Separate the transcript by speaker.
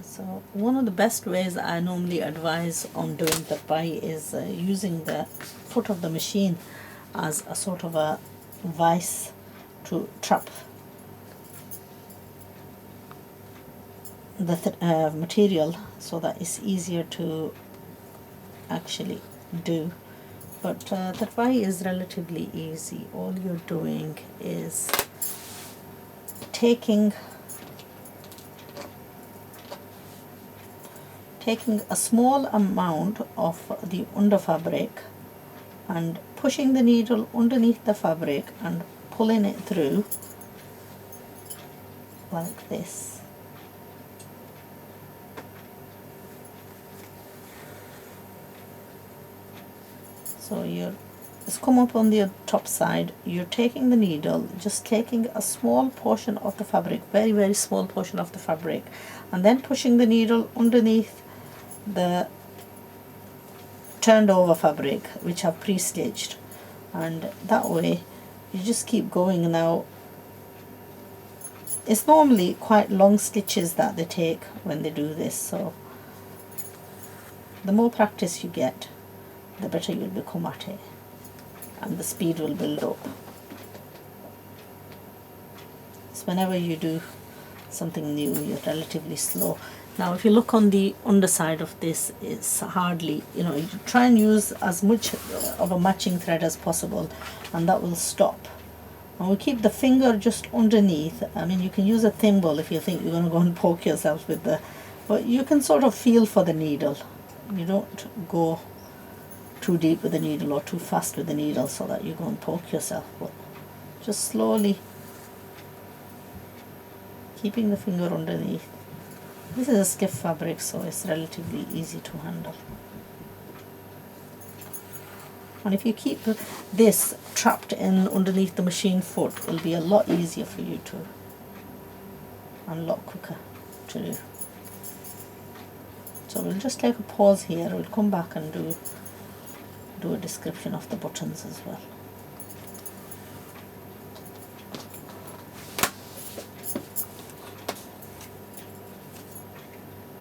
Speaker 1: So one of the best ways I normally advise on doing tarpai is using the foot of the machine as a sort of a vice to trap the material, so that it's easier to actually do. But tarpai is relatively easy. All you're doing is taking a small amount of the under fabric and pushing the needle underneath the fabric and pulling it through like this. So it's come up on the top side. You're taking the needle, just taking a small portion of the fabric, very, very small portion of the fabric, and then pushing the needle underneath the turned over fabric which I've pre-stitched, and that way you just keep going. Now it's normally quite long stitches that they take when they do this, so the more practice you get, the better you'll become at it and the speed will build up. So whenever you do something new, you're relatively slow. Now if you look on the underside of this, it's hardly, you try and use as much of a matching thread as possible, and that will stop. And we keep the finger just underneath. I mean, you can use a thimble if you think you're going to go and poke yourself with but you can sort of feel for the needle. You don't go too deep with the needle or too fast with the needle so that you go and poke yourself, but just slowly keeping the finger underneath. This is a stiff fabric, so it's relatively easy to handle. And if you keep this trapped in underneath the machine foot, it'll be a lot easier for you to, and a lot quicker to do. So we'll just take a pause here. We'll come back and do a description of the buttons as well.